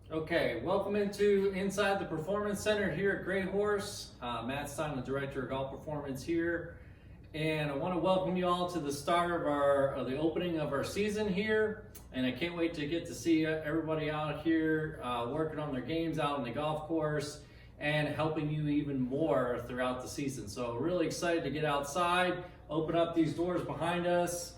Okay, welcome into Inside the Performance Center here at Gray Horse. Matt Stein, the Director of Golf Performance here. And I want to welcome you all to the start of the opening of our season here. And I can't wait to get to see everybody out here working on their games out on the golf course and helping you even more throughout the season. So really excited to get outside, open up these doors behind us.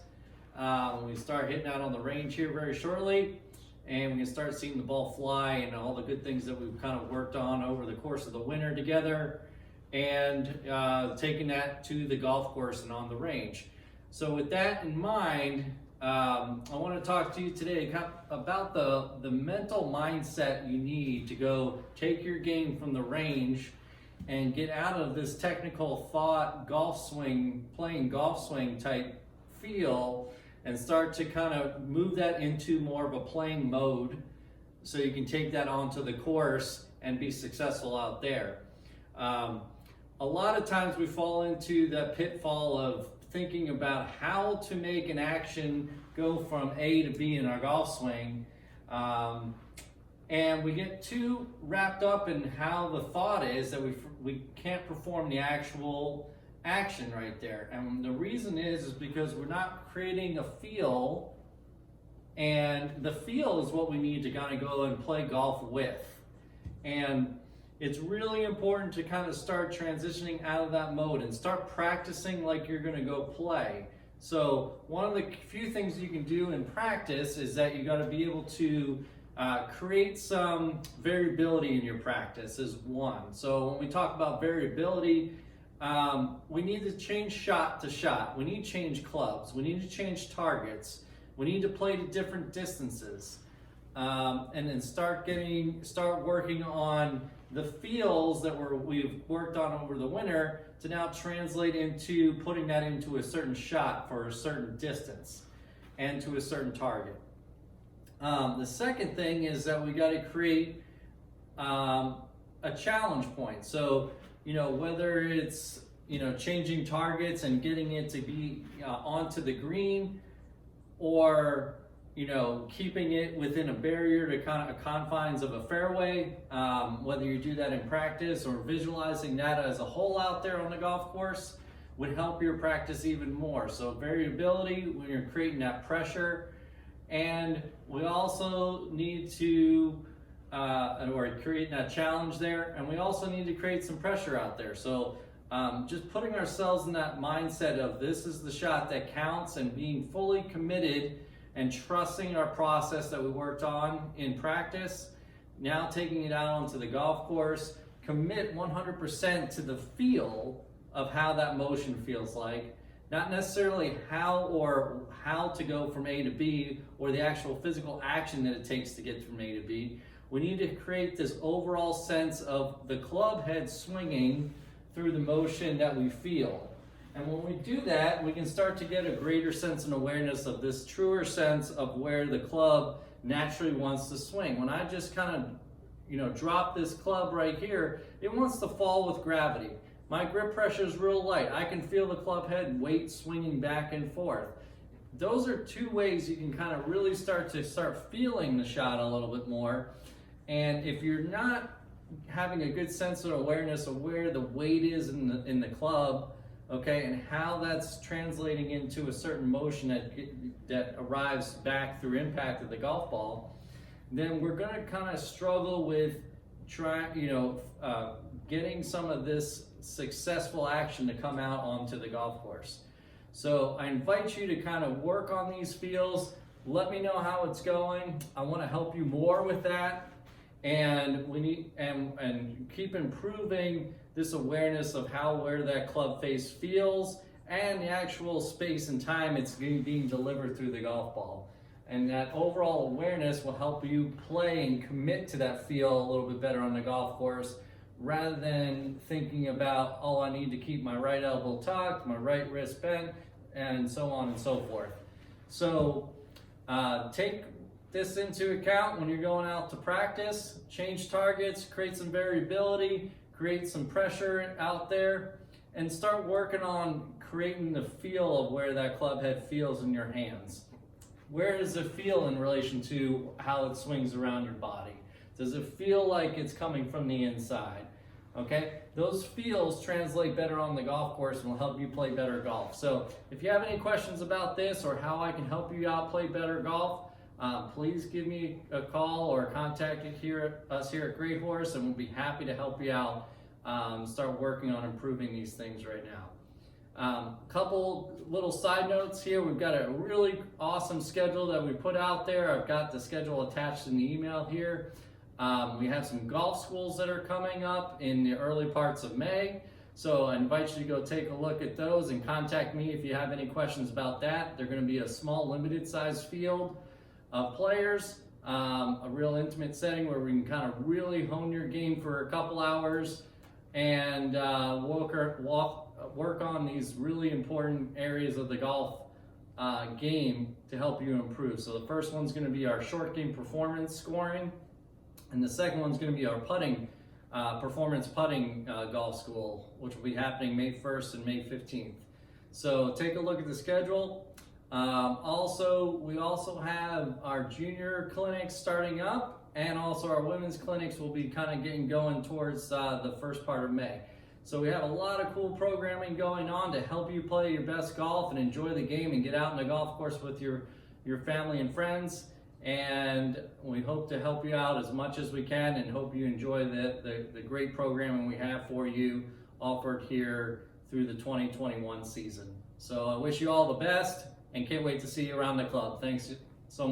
We start hitting out on the range here very shortly. And we can start seeing the ball fly and all the good things that we've kind of worked on over the course of the winter together, and taking that to the golf course and on the range. So with that in mind, I want to talk to you today about the mental mindset you need to go take your game from the range and get out of this technical thought playing golf swing type feel, and start to kind of move that into more of a playing mode so you can take that onto the course and be successful out there. A lot of times we fall into that pitfall of thinking about how to make an action go from A to B in our golf swing. And we get too wrapped up in how the thought is that we can't perform the actual action right there. And the reason is because we're not creating a feel, and the feel is what we need to kind of go and play golf with. And it's really important to kind of start transitioning out of that mode and start practicing like you're going to go play. So one of the few things you can do in practice is that you got to be able to create some variability in your practice is one. So when we talk about variability, we need to change shot to shot. We need to change clubs. We need to change targets. We need to play to different distances, and then start working on the feels that we've worked on over the winter to now translate into putting that into a certain shot for a certain distance and to a certain target. The second thing is that we got to create a challenge point. So whether it's, changing targets and getting it to be onto the green, or, keeping it within a barrier to kind of confines of a fairway, whether you do that in practice or visualizing that as a hole out there on the golf course would help your practice even more. So variability when you're creating that pressure. And we also need to or creating that challenge there, and we also need to create some pressure out there. So just putting ourselves in that mindset of this is the shot that counts, and being fully committed and trusting our process that we worked on in practice, now taking it out onto the golf course, commit 100% to the feel of how that motion feels like, not necessarily how to go from A to B or the actual physical action that it takes to get from A to B. We need to create this overall sense of the club head swinging through the motion that we feel. And when we do that, we can start to get a greater sense and awareness of this truer sense of where the club naturally wants to swing. When I just kind of, drop this club right here, it wants to fall with gravity. My grip pressure is real light. I can feel the club head weight swinging back and forth. Those are two ways you can kind of really start feeling the shot a little bit more. And if you're not having a good sense of awareness of where the weight is in the club, okay, and how that's translating into a certain motion that arrives back through impact of the golf ball, then we're going to kind of struggle with getting some of this successful action to come out onto the golf course. So I invite you to kind of work on these feels. Let me know how it's going. I want to help you more with that. And we need and keep improving this awareness of where that club face feels and the actual space and time it's being delivered through the golf ball. And that overall awareness will help you play and commit to that feel a little bit better on the golf course, rather than thinking about, oh, I need to keep my right elbow tucked, my right wrist bent, and so on and so forth. So take this into account when you're going out to practice. Change targets, create some variability, create some pressure out there, and start working on creating the feel of where that club head feels in your hands. Where does it feel in relation to how it swings around your body? Does it feel like it's coming from the inside? Okay, those feels translate better on the golf course and will help you play better golf. So if you have any questions about this or how I can help you out play better golf, please give me a call or contact us here at Great Horse, and we'll be happy to help you out. Start working on improving these things right now. Couple little side notes here. We've got a really awesome schedule that we put out there. I've got the schedule attached in the email here. We have some golf schools that are coming up in the early parts of May. So I invite you to go take a look at those and contact me if you have any questions about that. They're going to be a small, limited size field of players, a real intimate setting where we can kind of really hone your game for a couple hours and work on these really important areas of the golf game to help you improve. So the first one's going to be our short game performance scoring, and the second one's going to be our putting, performance putting golf school, which will be happening May 1st and May 15th. So take a look at the schedule. We also have our junior clinics starting up, and also our women's clinics will be kind of getting going towards the first part of May. So we have a lot of cool programming going on to help you play your best golf and enjoy the game and get out on the golf course with your family and friends. And we hope to help you out as much as we can and hope you enjoy the great programming we have for you offered here through the 2021 season. So I wish you all the best and can't wait to see you around the club. Thanks so much.